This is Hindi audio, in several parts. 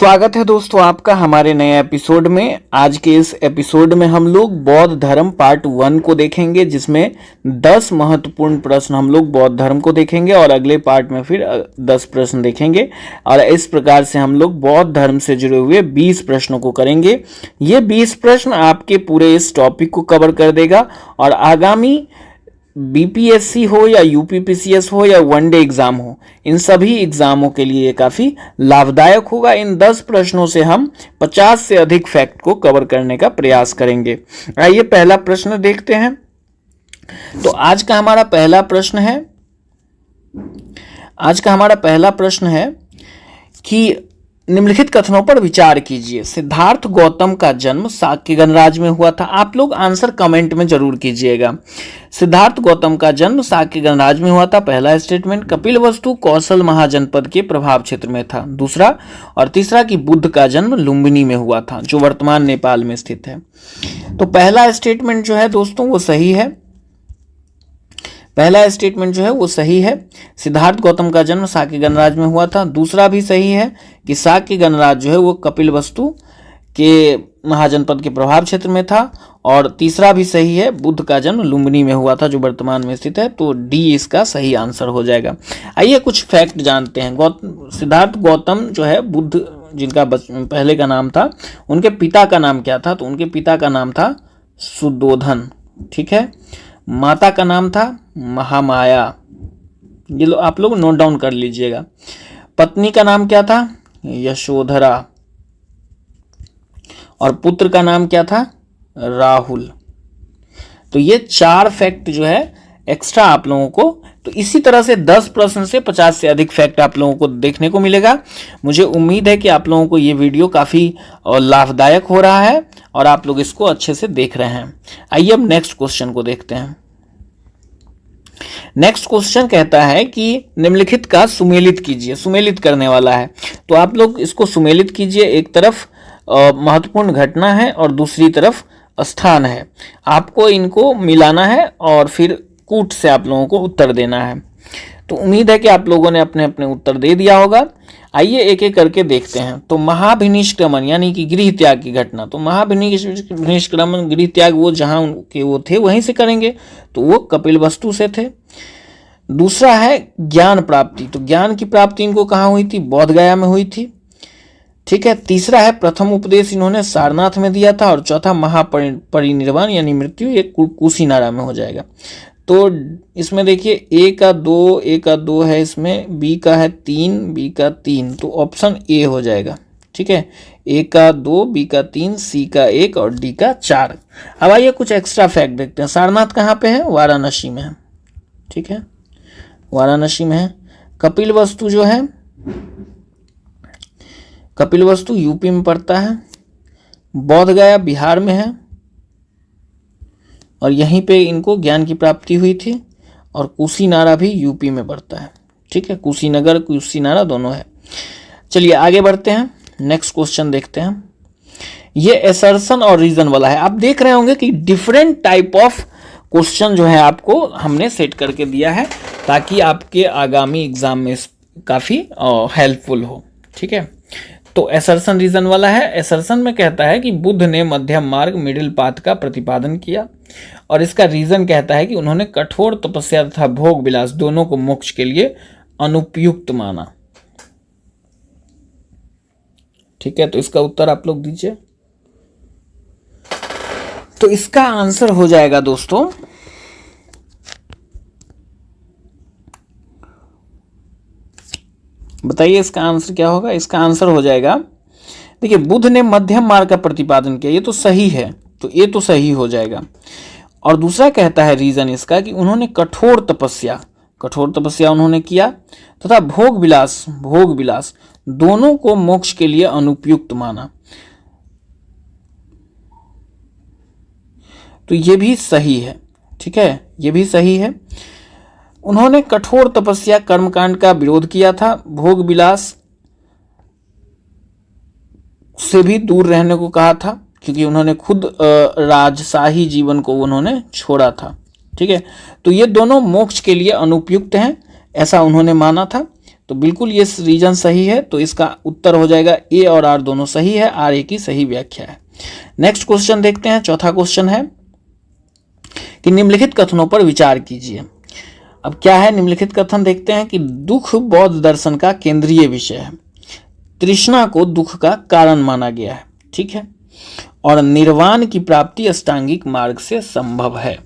स्वागत है दोस्तों आपका हमारे नए एपिसोड में। आज के इस एपिसोड में हम लोग बौद्ध धर्म पार्ट 1 को देखेंगे, जिसमें 10 महत्वपूर्ण प्रश्न हम लोग बौद्ध धर्म को देखेंगे और अगले पार्ट में फिर 10 प्रश्न देखेंगे। और इस प्रकार से हम लोग बौद्ध धर्म से जुड़े हुए 20 प्रश्नों को करेंगे। ये 20 प्रश्न आपके पूरे इस टॉपिक को कवर कर देगा और आगामी बीपीएससी हो या यूपीपीसीएस हो या वनडे एग्जाम हो, इन सभी एग्जामों के लिए ये काफ़ी लाभदायक होगा। इन 10 प्रश्नों से हम 50 से अधिक फैक्ट को कवर करने का प्रयास करेंगे। आइए पहला प्रश्न देखते हैं। तो आज का हमारा पहला प्रश्न है कि निम्नलिखित कथनों पर विचार कीजिए। सिद्धार्थ गौतम का जन्म शाक्य गणराज्य में हुआ था। आप लोग आंसर कमेंट में जरूर कीजिएगा। सिद्धार्थ गौतम का जन्म शाक्य गणराज्य में हुआ था, पहला स्टेटमेंट। कपिलवस्तु कौशल महाजनपद के प्रभाव क्षेत्र में था, दूसरा। और तीसरा कि बुद्ध का जन्म लुम्बिनी में हुआ था, जो वर्तमान नेपाल में स्थित है। तो पहला स्टेटमेंट जो है दोस्तों वो सही है। पहला स्टेटमेंट जो है वो सही है। सिद्धार्थ गौतम का जन्म शाक्य गणराज्य में हुआ था। दूसरा भी सही है कि शाक्य गणराज्य जो है वो कपिलवस्तु के महाजनपद के प्रभाव क्षेत्र में था। और तीसरा भी सही है, बुद्ध का जन्म लुम्बिनी में हुआ था, जो वर्तमान में स्थित है। तो डी इसका सही आंसर हो जाएगा। आइए कुछ फैक्ट जानते हैं। सिद्धार्थ गौतम जो है, बुद्ध जिनका पहले का नाम था, उनके पिता का नाम क्या था? तो उनके पिता का नाम था सुद्धोधन, ठीक है। माता का नाम था महामाया, ये लो आप लोग नोट डाउन कर लीजिएगा। पत्नी का नाम क्या था? यशोधरा। और पुत्र का नाम क्या था? राहुल। तो ये 4 फैक्ट जो है एक्स्ट्रा आप लोगों को, तो इसी तरह से 10 प्रश्न से 50 से अधिक फैक्ट आप लोगों को देखने को मिलेगा। मुझे उम्मीद है कि आप लोगों को ये वीडियो काफ़ी लाभदायक हो रहा है और आप लोग इसको अच्छे से देख रहे हैं। आइए अब नेक्स्ट क्वेश्चन को देखते हैं। नेक्स्ट क्वेश्चन कहता है कि निम्नलिखित का सुमेलित कीजिए। सुमेलित करने वाला है, तो आप लोग इसको सुमेलित कीजिए। एक तरफ महत्वपूर्ण घटना है और दूसरी तरफ स्थान है। आपको इनको मिलाना है और फिर कूट से आप लोगों को उत्तर देना है। तो उम्मीद है कि आप लोगों ने अपने अपने उत्तर दे दिया होगा। आइए एक एक करके देखते हैं। तो महाभिनिष्क्रमण यानी कि गृह त्याग की घटना, तो महाभिनिष्क्रमण गृह त्याग वो जहां उनके वो थे वहीं से करेंगे, तो वो कपिलवस्तु से थे। दूसरा है ज्ञान प्राप्ति, तो ज्ञान की प्राप्ति इनको कहाँ हुई थी? बोध गया में हुई थी, ठीक है। तीसरा है प्रथम उपदेश इन्होंने सारनाथ में दिया था। और चौथा महापरिनिर्वाण यानी मृत्यु, ये कुशीनारा में हो जाएगा। तो इसमें देखिए ए का 2 है, इसमें बी का है 3, बी का 3, तो ऑप्शन ए हो जाएगा, ठीक है। ए का 2, बी का 3, सी का 1 और डी का 4। अब आइए कुछ एक्स्ट्रा फैक्ट देखते हैं। सारनाथ कहाँ पे है? वाराणसी में है, ठीक है, वाराणसी में है। कपिलवस्तु जो है, कपिलवस्तु यूपी में पड़ता है। बोध गया बिहार में है और यहीं पे इनको ज्ञान की प्राप्ति हुई थी। और कुशीनारा भी यूपी में पड़ता है, ठीक है। कुशीनगर कुशीनारा दोनों है। चलिए आगे बढ़ते हैं, नेक्स्ट क्वेश्चन देखते हैं। ये असर्शन और रीजन वाला है। आप देख रहे होंगे कि डिफरेंट टाइप ऑफ क्वेश्चन जो है आपको हमने सेट करके दिया है, ताकि आपके आगामी एग्जाम में काफ़ी हेल्पफुल हो, ठीक है। तो असर्शन रीजन वाला है। असर्शन में कहता है कि बुद्ध ने मध्यम मार्ग मिडिल पाथ का प्रतिपादन किया, और इसका रीजन कहता है कि उन्होंने कठोर तपस्या तथा भोग विलास दोनों को मोक्ष के लिए अनुपयुक्त माना, ठीक है। तो इसका उत्तर आप लोग दीजिए। तो इसका आंसर हो जाएगा दोस्तों बताइए इसका आंसर क्या होगा? इसका आंसर हो जाएगा, देखिए बुद्ध ने मध्यम मार्ग का प्रतिपादन किया, ये तो सही है, तो ये तो सही हो जाएगा। और दूसरा कहता है रीजन इसका कि उन्होंने कठोर तपस्या उन्होंने किया तथा भोग विलास दोनों को मोक्ष के लिए अनुपयुक्त माना, तो ये भी सही है, ठीक है, ये भी सही है। उन्होंने कठोर तपस्या कर्मकांड का विरोध किया था, भोग विलास से भी दूर रहने को कहा था, क्योंकि उन्होंने खुद राजशाही जीवन को उन्होंने छोड़ा था, ठीक है। तो ये दोनों मोक्ष के लिए अनुपयुक्त हैं, ऐसा उन्होंने माना था। तो बिल्कुल ये रीजन सही है, तो इसका उत्तर हो जाएगा ए और आर दोनों सही है, आर ए की सही व्याख्या है। नेक्स्ट क्वेश्चन देखते हैं। चौथा क्वेश्चन है कि निम्नलिखित कथनों पर विचार कीजिए। अब क्या है निम्नलिखित कथन, देखते हैं कि दुख बौद्ध दर्शन का केंद्रीय विषय है, तृष्णा को दुख का कारण माना गया है, ठीक है, और निर्वाण की प्राप्ति अष्टांगिक मार्ग से संभव है।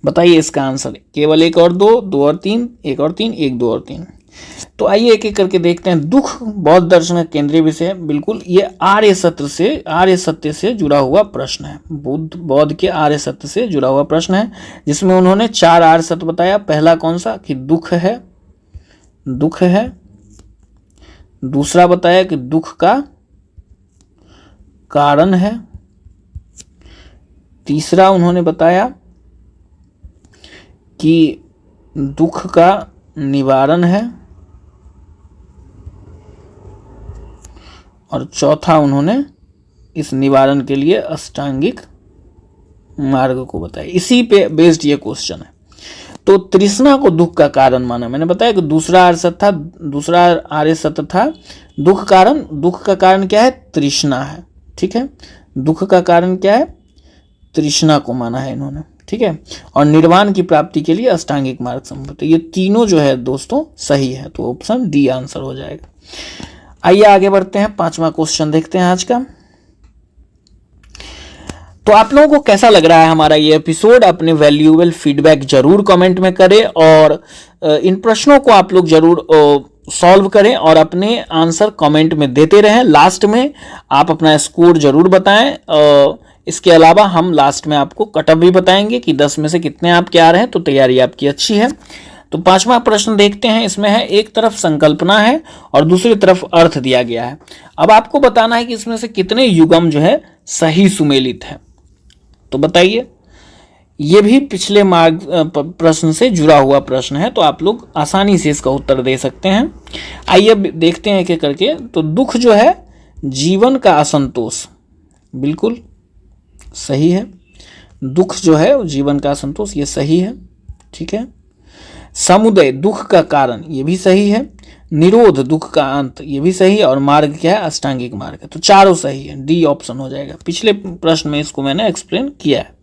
बताइए इसका आंसर। केवल एक और दो, दो और तीन, एक और तीन, एक दो और तीन। तो आइए एक एक करके देखते हैं। दुख बौद्ध दर्शन का केंद्रीय विषय है, बिल्कुल ये आर्य सत्य से जुड़ा हुआ प्रश्न है। बौद्ध के आर्य सत्य से जुड़ा हुआ प्रश्न है, जिसमें उन्होंने 4 आर्य सत्य बताया। पहला कौन सा, कि दुख है। दूसरा बताया कि दुख का कारण है। तीसरा उन्होंने बताया कि दुख का निवारण है, और चौथा उन्होंने इस निवारण के लिए अष्टांगिक मार्ग को बताया। इसी पे बेस्ड ये क्वेश्चन है। तो तृष्णा को दुख का कारण माना। मैंने बताया कि दूसरा आर्य सत्य था दुख का कारण क्या है, तृष्णा है, ठीक है। दुख का कारण क्या है, तृष्णा को माना है इन्होंने, ठीक है, और निर्वाण की प्राप्ति के लिए अष्टांगिक मार्ग संभव। तो ये तीनों जो है दोस्तों सही है, तो ऑप्शन डी आंसर हो जाएगा। आइए आगे बढ़ते हैं। 5वां क्वेश्चन देखते हैं आज का। तो आप लोगों को कैसा लग रहा है हमारा ये एपिसोड? अपने वैल्यूएबल फीडबैक जरूर कमेंट में करें, और इन प्रश्नों को आप लोग जरूर सॉल्व करें और अपने आंसर कमेंट में देते रहें। लास्ट में आप अपना स्कोर जरूर बताएं। इसके अलावा हम लास्ट में आपको कटअप भी बताएंगे कि 10 में से कितने आपके आ रहे हैं, तो तैयारी आपकी अच्छी है। तो 5वां प्रश्न देखते हैं। इसमें है, एक तरफ संकल्पना है और दूसरी तरफ अर्थ दिया गया है। अब आपको बताना है कि इसमें से कितने युगम जो है सही सुमेलित है। तो बताइए। ये भी पिछले प्रश्न से जुड़ा हुआ प्रश्न है, तो आप लोग आसानी से इसका उत्तर दे सकते हैं। आइए देखते हैं एक एक करके। तो दुख जो है जीवन का असंतोष, बिल्कुल सही है। दुख जो है जीवन का असंतोष, ये सही है, ठीक है। समुदय दुख का कारण, ये भी सही है। निरोध दुख का अंत, ये भी सही है। और मार्ग क्या है, अष्टांगिक मार्ग है। तो चारों सही है, डी ऑप्शन हो जाएगा। पिछले प्रश्न में इसको मैंने एक्सप्लेन किया है।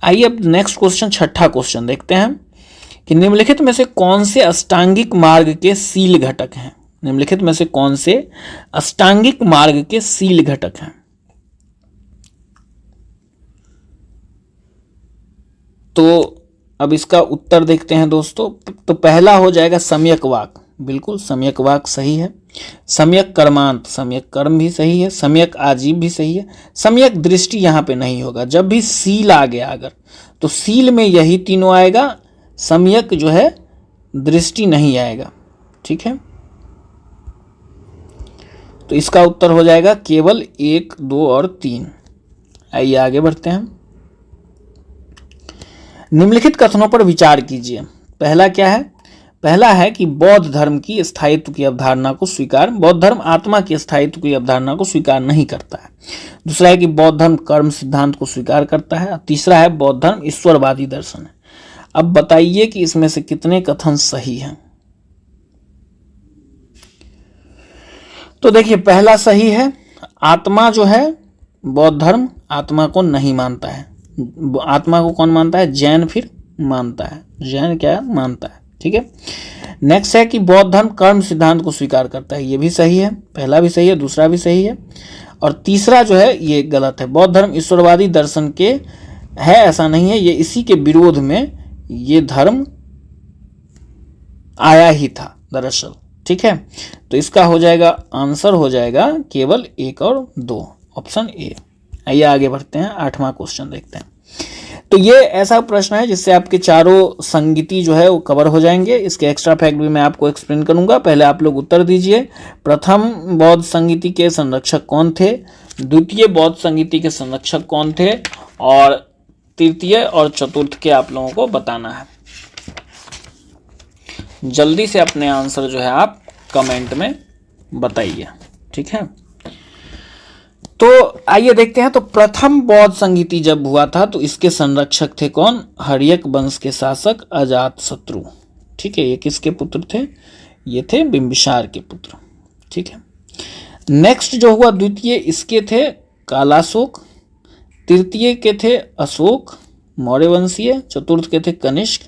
आइए अब नेक्स्ट क्वेश्चन, 6ठा क्वेश्चन देखते हैं कि निम्नलिखित में से कौन से अष्टांगिक मार्ग के शील घटक हैं। निम्नलिखित में से कौन से अष्टांगिक मार्ग के शील घटक हैं? तो अब इसका उत्तर देखते हैं दोस्तों। तो पहला हो जाएगा सम्यक वाक, बिल्कुल सम्यक वाक सही है। सम्यक कर्मांत, सम्यक कर्म भी सही है। सम्यक आजीव भी सही है। सम्यक दृष्टि यहाँ पे नहीं होगा। जब भी सील आ गया अगर, तो सील में यही तीनों आएगा, सम्यक जो है दृष्टि नहीं आएगा, ठीक है। तो इसका उत्तर हो जाएगा केवल 1, 2 और 3। आइए आगे बढ़ते हैं। निम्नलिखित कथनों पर विचार कीजिए। पहला क्या है? पहला है कि बौद्ध धर्म की स्थायित्व की अवधारणा को बौद्ध धर्म आत्मा की स्थायित्व की अवधारणा को स्वीकार नहीं करता है। दूसरा है कि बौद्ध धर्म कर्म सिद्धांत को स्वीकार करता है। तीसरा है बौद्ध धर्म ईश्वरवादी दर्शन है। अब बताइए कि इसमें से कितने कथन सही हैं। तो देखिए, पहला सही है। आत्मा जो है, बौद्ध धर्म आत्मा को नहीं मानता है। आत्मा को कौन मानता है? जैन फिर मानता है। जैन क्या मानता है, ठीक है। नेक्स्ट है कि बौद्ध धर्म कर्म सिद्धांत को स्वीकार करता है। ये भी सही है, पहला भी सही है, दूसरा भी सही है। और तीसरा जो है ये गलत है। बौद्ध धर्म ईश्वरवादी दर्शन के है ऐसा नहीं है, ये इसी के विरोध में ये धर्म आया ही था दरअसल, ठीक है। तो इसका हो जाएगा, आंसर हो जाएगा केवल 1 और 2, ऑप्शन ए। आइए आगे बढ़ते हैं। 8वां क्वेश्चन देखते हैं। तो ये ऐसा प्रश्न है जिससे आपके चारों संगीति जो है वो कवर हो जाएंगे। इसके एक्स्ट्रा फैक्ट भी मैं आपको एक्सप्लेन करूंगा। पहले आप लोग उत्तर दीजिए। प्रथम बौद्ध संगीति के संरक्षक कौन थे? द्वितीय बौद्ध संगीति के संरक्षक कौन थे? और तृतीय और चतुर्थ के आप लोगों को बताना है। जल्दी से अपने आंसर जो है आप कमेंट में बताइए, ठीक है। तो आइए देखते हैं। तो प्रथम बौद्ध संगीति जब हुआ था तो इसके संरक्षक थे कौन? हर्यक वंश के शासक अजातशत्रु, ठीक है, ये किसके पुत्र थे? ये थे बिंबिसार के पुत्र। ठीक है, नेक्स्ट जो हुआ द्वितीय, इसके थे कालाशोक, तृतीय के थे अशोक मौर्य वंशीय, चतुर्थ के थे कनिष्क।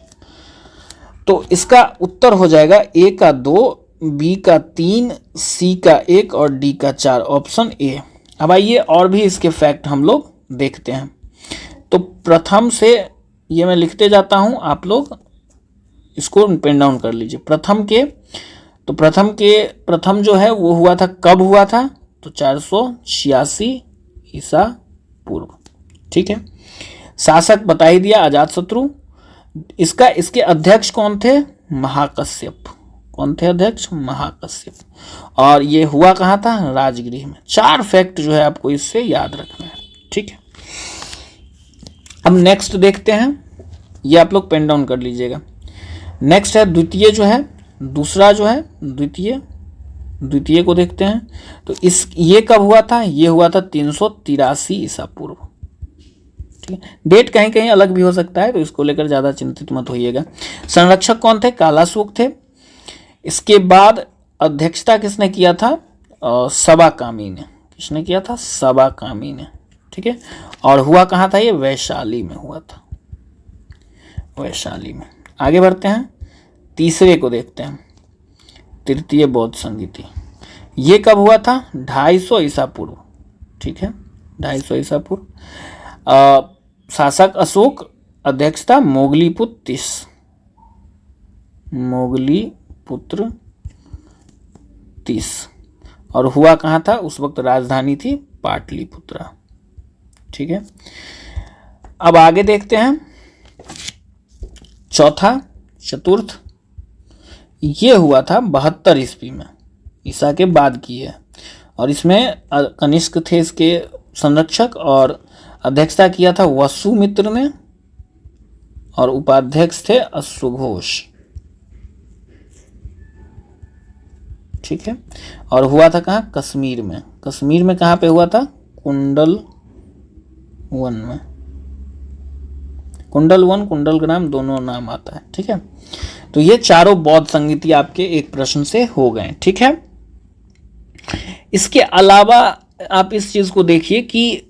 तो इसका उत्तर हो जाएगा ए का 2, बी का 3, सी का 1 और डी का 4, ऑप्शन ए। अब आइए और भी इसके फैक्ट हम लोग देखते हैं। तो प्रथम से ये मैं लिखते जाता हूं, आप लोग इसको पेन डाउन कर लीजिए। प्रथम जो है वो हुआ था, कब हुआ था? तो 486 ईसा पूर्व। ठीक है, शासक बता ही दिया, अजातशत्रु। इसके अध्यक्ष कौन थे? महाकश्यप। कौन थे अध्यक्ष? महाकश्यप। और ये हुआ कहाँ था? राजगृह में। 4 फैक्ट जो है आपको इससे याद रखना है। ठीक है, अब नेक्स्ट देखते हैं, ये आप लोग पेन डाउन कर लीजिएगा। नेक्स्ट है द्वितीय जो है, दूसरा जो है द्वितीय को देखते हैं। तो ये कब हुआ था? ये हुआ था 383 ईसा पूर्व। ठीक है, डेट कहीं कहीं अलग भी हो सकता है, तो इसको लेकर ज्यादा चिंतित मत होइएगा। संरक्षक कौन थे? कालाशोक थे। इसके बाद अध्यक्षता किसने किया था? सबाकामी ने। किसने किया था? सबाकामी ने। ठीक है, और हुआ कहाँ था? ये वैशाली में हुआ था, वैशाली में। आगे बढ़ते हैं, तीसरे को देखते हैं, तृतीय बौद्ध संगीति। ये कब हुआ था? 250 ईसा पूर्व। ठीक है, 250 ईसा पूर्व। शासक अशोक, अध्यक्षता मोगलीपुत्र 30। और हुआ कहाँ था? उस वक्त राजधानी थी पाटलिपुत्रा। ठीक है, अब आगे देखते हैं, चतुर्थ, ये हुआ था 72 ईस्वी में, ईसा के बाद की है। और इसमें कनिष्क थे इसके संरक्षक, और अध्यक्षता किया था वसुमित्र ने, और उपाध्यक्ष थे अश्वघोष। ठीक है, और हुआ था कहाँ? कश्मीर में। कश्मीर में कहाँ पे हुआ था? कुंडल वन में। कुंडल वन, कुंडल ग्राम, दोनों नाम आता है। ठीक है, तो ये चारों बौद्ध संगीति आपके एक प्रश्न से हो गए। ठीक है, इसके अलावा आप इस चीज को देखिए कि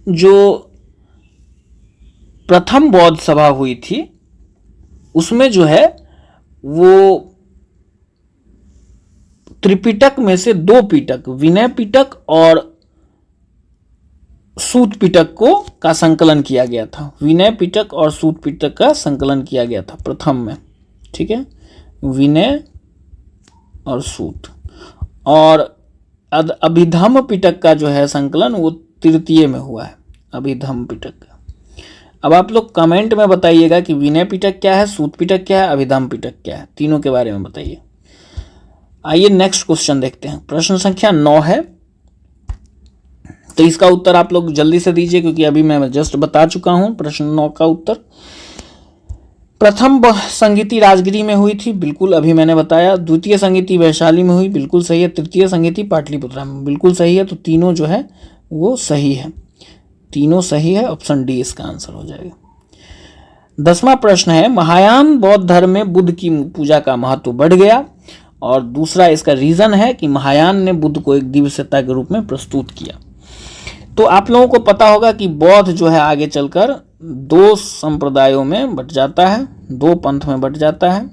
जो प्रथम बौद्ध सभा हुई थी उसमें जो है वो त्रिपिटक में से 2 पिटक, विनय पिटक और सूत पिटक का संकलन किया गया था। विनय पिटक और सूत पिटक का संकलन किया गया था प्रथम में। ठीक है, विनय और सूत। और अभिधम्म पिटक का जो है संकलन वो तृतीय में हुआ है, अभिधम्म पिटक का। अब आप लोग कमेंट में बताइएगा कि विनय पिटक क्या है, सूत पिटक क्या है, अभिधम्म पिटक क्या है, तीनों के बारे में बताइए। आइए नेक्स्ट क्वेश्चन देखते हैं। प्रश्न संख्या 9 है, तो इसका उत्तर आप लोग जल्दी से दीजिए क्योंकि अभी मैं जस्ट बता चुका हूं प्रश्न 9 का उत्तर। प्रथम संगीति राजगिरी में हुई थी, बिल्कुल अभी मैंने बताया। द्वितीय संगीति वैशाली में हुई, बिल्कुल सही है। तृतीय संगीति पाटलिपुत्रा में, बिल्कुल सही है। तो तीनों जो है वो सही है, तीनों सही है। ऑप्शन डी इसका आंसर हो जाएगा। 10वां प्रश्न है, महायान बौद्ध धर्म में बुद्ध की पूजा का महत्व बढ़ गया। और दूसरा इसका रीजन है कि महायान ने बुद्ध को एक दिव्य सत्ता के रूप में प्रस्तुत किया। तो आप लोगों को पता होगा कि बौद्ध जो है आगे चलकर 2 संप्रदायों में बट जाता है, 2 पंथ में बट जाता है।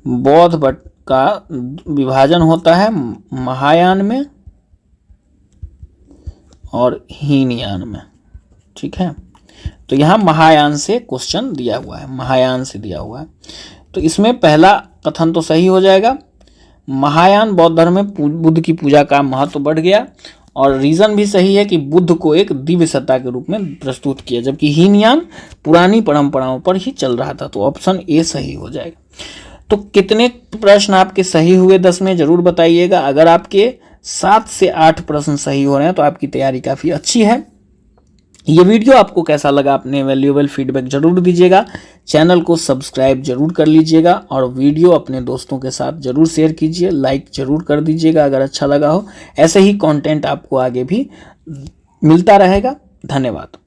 बौद्ध बट का विभाजन होता है महायान में और हीनयान में। ठीक है, तो यहां महायान से क्वेश्चन दिया हुआ है, महायान से दिया हुआ है। तो इसमें पहला कथन तो सही हो जाएगा, महायान बौद्ध धर्म में बुद्ध की पूजा का महत्व बढ़ गया। और रीजन भी सही है कि बुद्ध को एक दिव्य सत्ता के रूप में प्रस्तुत किया, जबकि हीनयान पुरानी परंपराओं पर ही चल रहा था। तो ऑप्शन ए सही हो जाएगा। तो कितने प्रश्न आपके सही हुए 10 में जरूर बताइएगा। अगर आपके 7 से 8 प्रश्न सही हो रहे हैं तो आपकी तैयारी काफी अच्छी है। ये वीडियो आपको कैसा लगा, अपने वैल्यूएबल फीडबैक जरूर दीजिएगा। चैनल को सब्सक्राइब जरूर कर लीजिएगा और वीडियो अपने दोस्तों के साथ जरूर शेयर कीजिए, लाइक जरूर कर दीजिएगा अगर अच्छा लगा हो। ऐसे ही कंटेंट आपको आगे भी मिलता रहेगा। धन्यवाद।